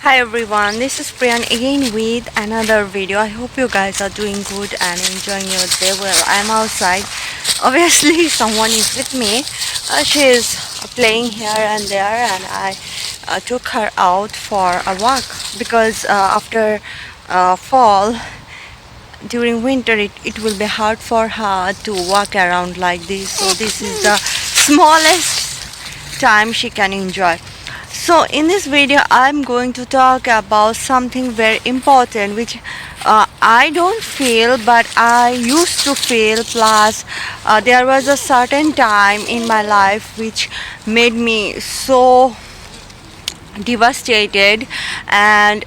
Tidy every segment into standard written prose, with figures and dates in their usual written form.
Hi everyone, this is Priyan again with another video. I hope you guys are doing good and enjoying your day. Well, I'm outside. Obviously, someone is with me. She is playing here and there, and I took her out for a walk because after fall, during winter, it will be hard for her to walk around like this. So, this is the smallest time she can enjoy. So in this video I'm going to talk about something very important which I don't feel but I used to feel, plus there was a certain time in my life which made me so devastated, and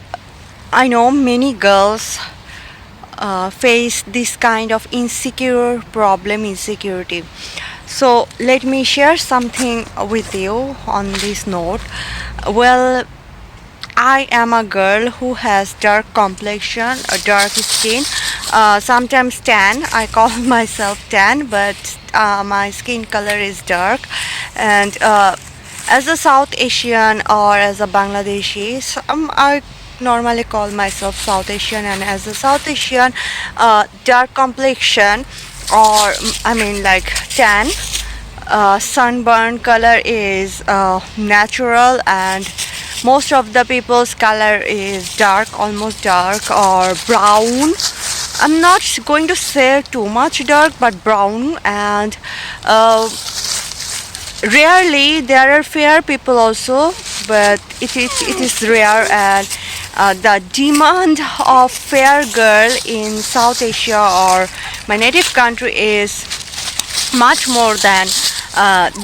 I know many girls face this kind of insecurity. So let me share something with you on this note. Well, I am a girl who has dark complexion, a dark skin, sometimes tan. I call myself tan, but my skin color is dark. And as a South Asian or as a Bangladeshi, I normally call myself South Asian, and as a South Asian, dark complexion, or I mean like tan, sunburn color is natural, and most of the people's color is dark, almost dark or brown. I'm not going to say too much dark, but brown. And rarely there are fair people also, but it is rare. And the demand of fair girl in South Asia or my native country is much more than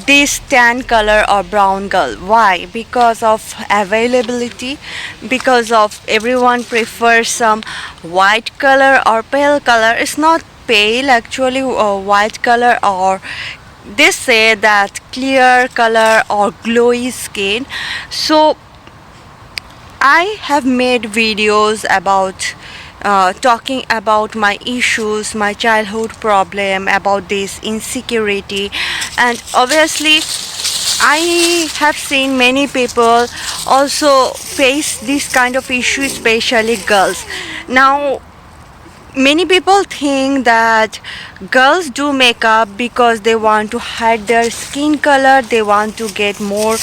this tan color or brown girl. Why? Because of availability, because of everyone prefers some white color or pale color. It's not pale actually, white color, or they say that clear color or glowy skin. So I have made videos about talking about my issues, my childhood problem, about this insecurity, and obviously, I have seen many people also face this kind of issue, especially girls. Now, many people think that girls do makeup because they want to hide their skin color, they want to get more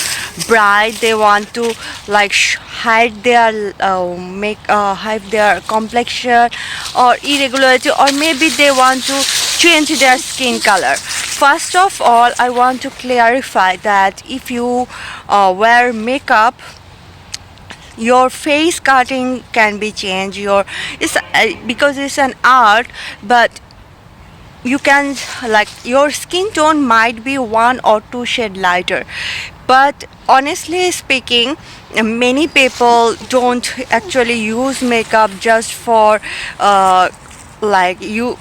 bright, they want to like hide their hide their complexion or irregularity, or maybe they want to change their skin color. First of all, I want to clarify that if you wear makeup, your face cutting can be changed, your it's because it's an art, but you can, like, your skin tone might be one or two shade lighter, but honestly speaking, many people don't actually use makeup just for like you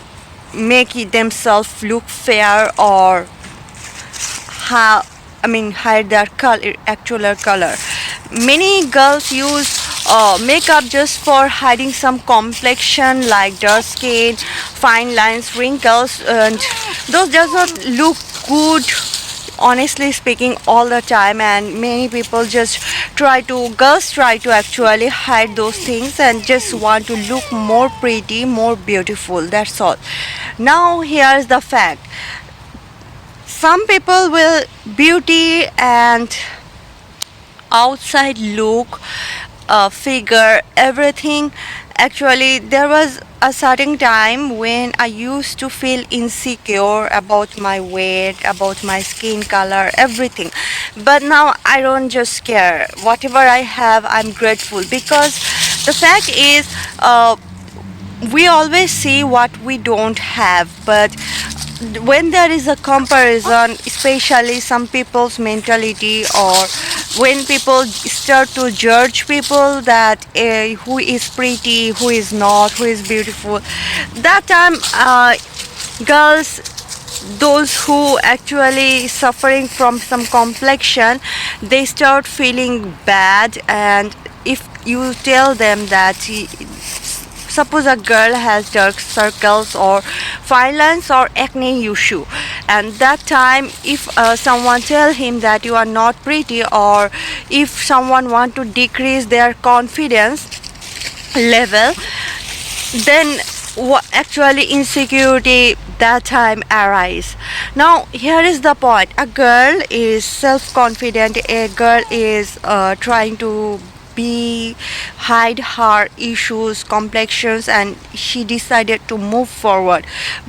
make it themselves look fair, or how, I mean, hide their color, actual color. Many girls use makeup just for hiding some complexion like dark skin, fine lines, wrinkles, and those does not look good, honestly speaking, all the time. And many people just girls try to actually hide those things and just want to look more pretty, more beautiful, that's all. Now here's the fact: some people will beauty and outside look, figure, everything. Actually, there was a certain time when I used to feel insecure about my weight, about my skin color, everything. But now I don't just care. Whatever I have, I'm grateful, because the fact is, we always see what we don't have, but when there is a comparison, especially some people's mentality, or when people start to judge people that who is pretty, who is not, who is beautiful, that time girls, those who actually suffering from some complexion, they start feeling bad. And if you tell them that suppose a girl has dark circles or fine lines or acne issue, and that time if someone tell him that you are not pretty, or if someone want to decrease their confidence level, then actually insecurity that time arise. Now here is the point: a girl is self-confident, a girl is trying to be hide her issues, complexions, and she decided to move forward.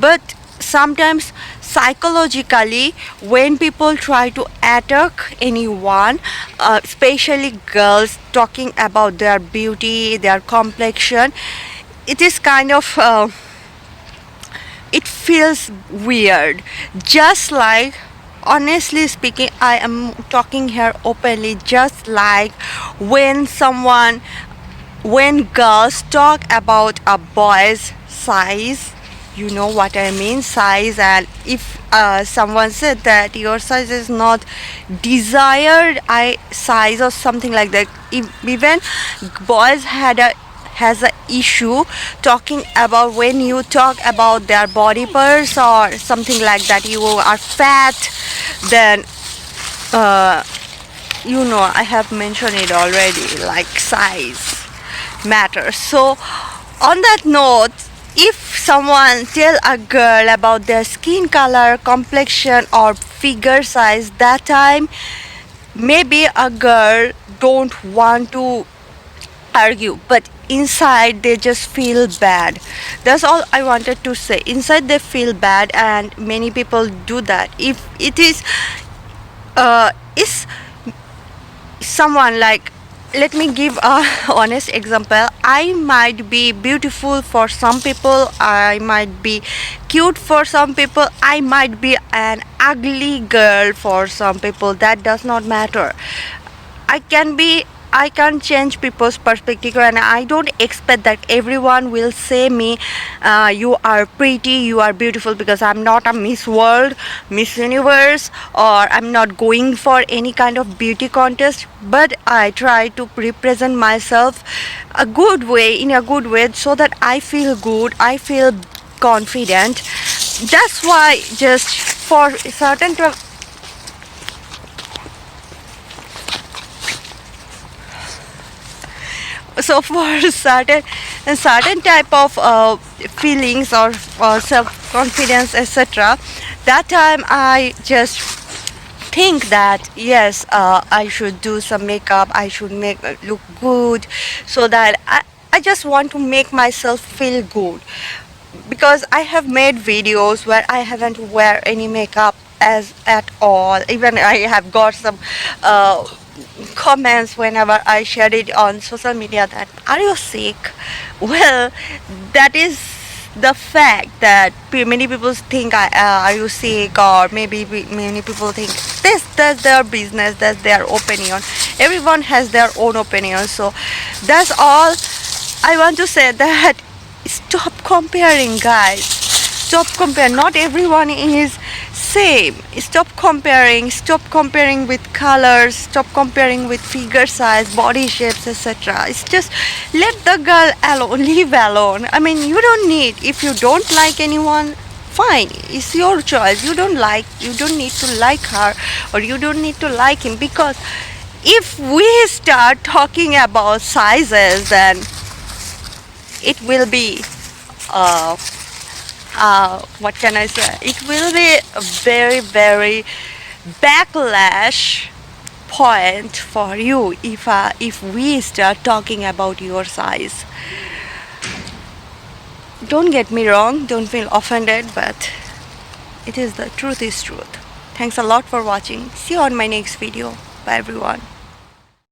But sometimes psychologically, when people try to attack anyone, especially girls, talking about their beauty, their complexion, it is kind of it feels weird. Just like, honestly speaking, I am talking here openly, just like when girls talk about a boy's size, you know what I mean, size. And if someone said that your size is not desired size or something like that, even boys has a issue talking about, when you talk about their body parts or something like that, you are fat, then I have mentioned it already, like size matters. So on that note, if someone tell a girl about their skin color, complexion, or figure size, that time maybe a girl don't want to argue, but inside they just feel bad. That's all I wanted to say. Inside they feel bad, and many people do that. If it is someone like, let me give a honest example. I might be beautiful for some people, I might be cute for some people, I might be an ugly girl for some people. That does not matter. I can change people's perspective, and I don't expect that everyone will say me, you are pretty, you are beautiful, because I'm not a Miss World, Miss Universe, or I'm not going for any kind of beauty contest. But I try to represent myself in a good way, so that I feel good, I feel confident. That's why, just for certain so for certain type of feelings or self-confidence, etc., that time I just think that yes, I should do some makeup, I should make look good, so that I just want to make myself feel good. Because I have made videos where I haven't wear any makeup as at all. Even I have got some comments whenever I shared it on social media that, are you sick? Well, that is the fact that many people think, are you sick? Or maybe many people think that's their business, that's their opinion. Everyone has their own opinion. So that's all I want to say, that stop comparing, guys. Stop comparing. Not everyone is same. Stop comparing with colors, stop comparing with figure size, body shapes, etc. It's just, let the girl alone, leave alone. I mean, you don't need, if you don't like anyone, fine, it's your choice. You don't need to like her, or you don't need to like him. Because if we start talking about sizes, then it will be what can I say? It will be a very, very backlash point for you if we start talking about your size. Don't get me wrong, don't feel offended, but it is the truth is truth. Thanks a lot for watching. See you on my next video. Bye everyone.